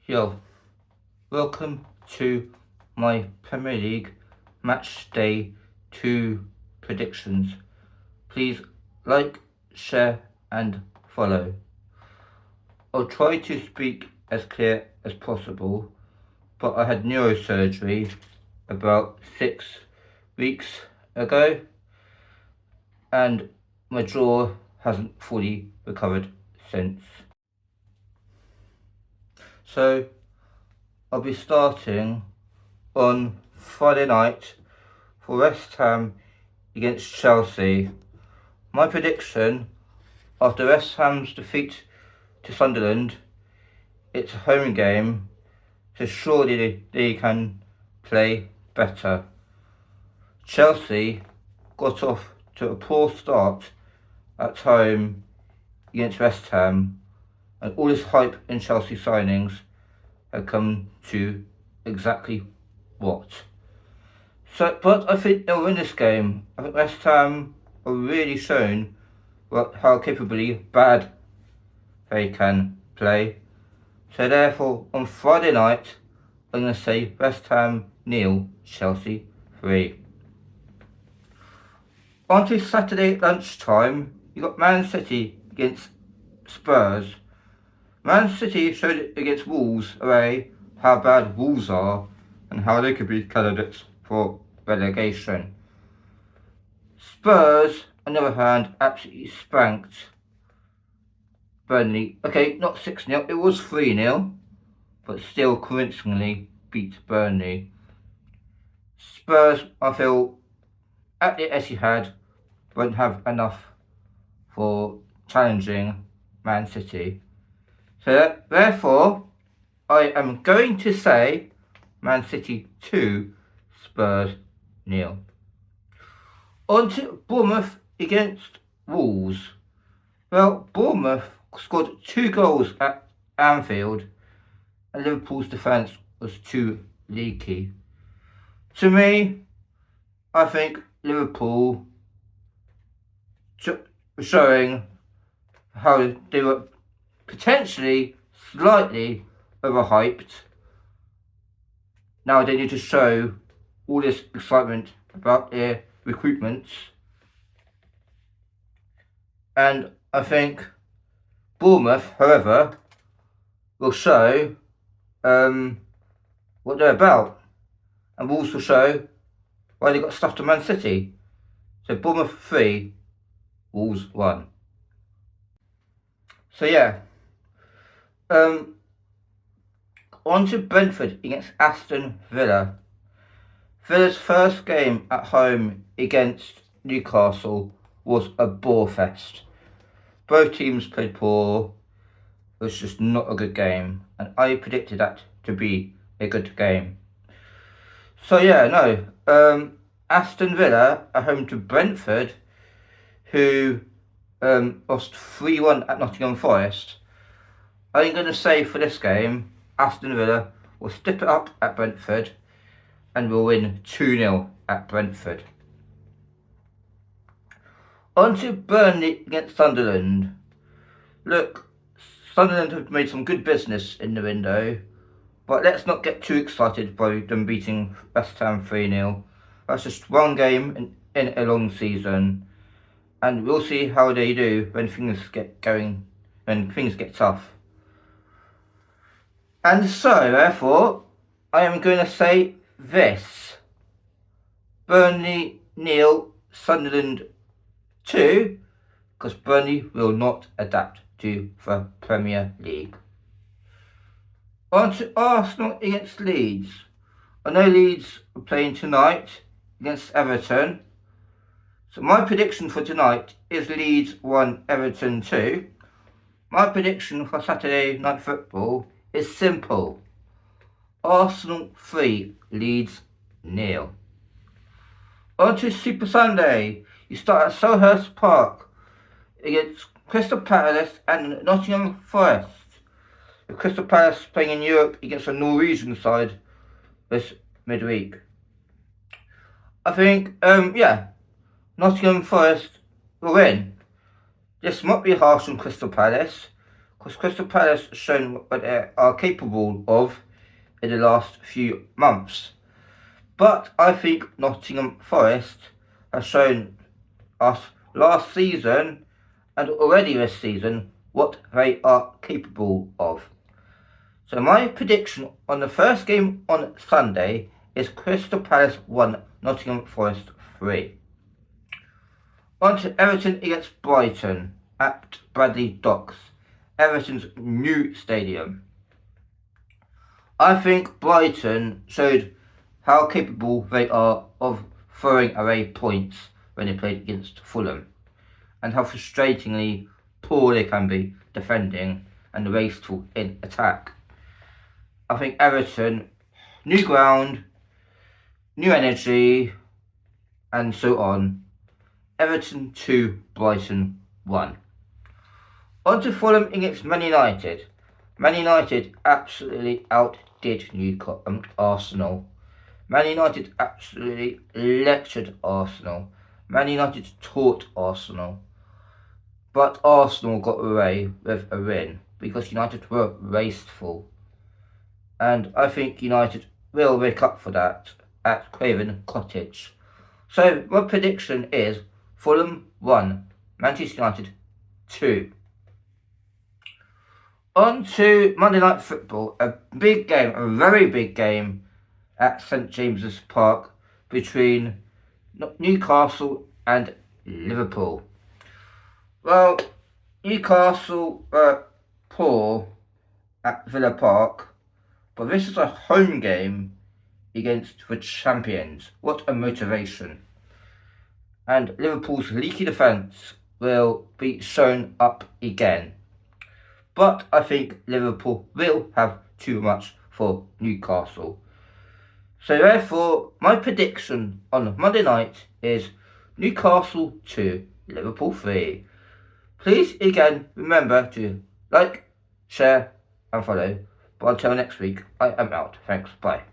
Yo, welcome to my Premier League Matchday 2 predictions. Please like, share and follow. I'll try to speak as clear as possible, but I had neurosurgery about 6 weeks ago and my jaw hasn't fully recovered since. So I'll be starting on Friday night for West Ham against Chelsea. My prediction, after West Ham's defeat to Sunderland, it's a home game, so surely they can play better. Chelsea got off to a poor start at home against West Ham, and all this hype in Chelsea signings have come to exactly what. But I think they'll win this game. I think West Ham are really shown how capably bad they can play. So therefore, on Friday night, I'm going to say West Ham 0, Chelsea 3. On to Saturday lunchtime, you got Man City against Spurs. Man City showed against Wolves away how bad Wolves are and how they could be candidates for relegation. Spurs, on the other hand, absolutely spanked Burnley. Okay, not 6-0, it was 3-0, but still convincingly beat Burnley. Spurs, I feel, at the Etihad, won't have enough for challenging Man City. So therefore, I am going to say Man City 2, Spurs 0. On to Bournemouth against Wolves. Well, Bournemouth scored 2 goals at Anfield and Liverpool's defence was too leaky. To me, I think Liverpool showing how they were potentially slightly overhyped. Now they need to show all this excitement about their recruitments. And I think Bournemouth, however, will show what they're about. And Wolves will show why they got stuffed to Man City. So Bournemouth 3, Wolves 1. So yeah. On to Brentford against Aston Villa. Villa's first game at home against Newcastle was a bore fest. Both teams played poor. It was just not a good game, and I predicted that to be a good game. So yeah, no. Aston Villa are home to Brentford, who lost 3-1 at Nottingham Forest. I'm going to say for this game, Aston Villa will step it up at Brentford and will win 2-0 at Brentford. On to Burnley against Sunderland. Look, Sunderland have made some good business in the window, but let's not get too excited by them beating West Ham 3-0. That's just one game in a long season, and we'll see how they do when things get going, when things get tough. And so, therefore, I am going to say this. Burnley 0, Sunderland 2, because Burnley will not adapt to the Premier League. On to Arsenal against Leeds. I know Leeds are playing tonight against Everton. So my prediction for tonight is Leeds 1, Everton 2. My prediction for Saturday night football is simple. Arsenal 3, Leeds 0. On to Super Sunday. You start at Selhurst Park against Crystal Palace and Nottingham Forest. With Crystal Palace playing in Europe against a Norwegian side this midweek. I think, Nottingham Forest will win. This might be harsh on Crystal Palace, because Crystal Palace has shown what they are capable of in the last few months. But I think Nottingham Forest has shown us last season and already this season what they are capable of. So my prediction on the first game on Sunday is Crystal Palace 1, Nottingham Forest 3. On to Everton against Brighton at Bradley Docks, Everton's new stadium. I think Brighton showed how capable they are of throwing away points when they played against Fulham, and how frustratingly poor they can be defending and wasteful in attack. I think Everton, new ground, new energy, and so on. Everton 2, Brighton 1. On to Fulham against Man United. Man United absolutely outdid Arsenal. Man United absolutely lectured Arsenal. Man United taught Arsenal. But Arsenal got away with a win because United were wasteful. And I think United will make up for that at Craven Cottage. So my prediction is Fulham 1, Manchester United 2. On to Monday Night Football, a big game, a very big game at St James's Park between Newcastle and Liverpool. Well, Newcastle were poor at Villa Park, but this is a home game against the champions. What a motivation. And Liverpool's leaky defence will be shown up again. But I think Liverpool will have too much for Newcastle. So therefore, my prediction on Monday night is Newcastle 2, Liverpool 3. Please again remember to like, share and follow. But until next week, I am out. Thanks, bye.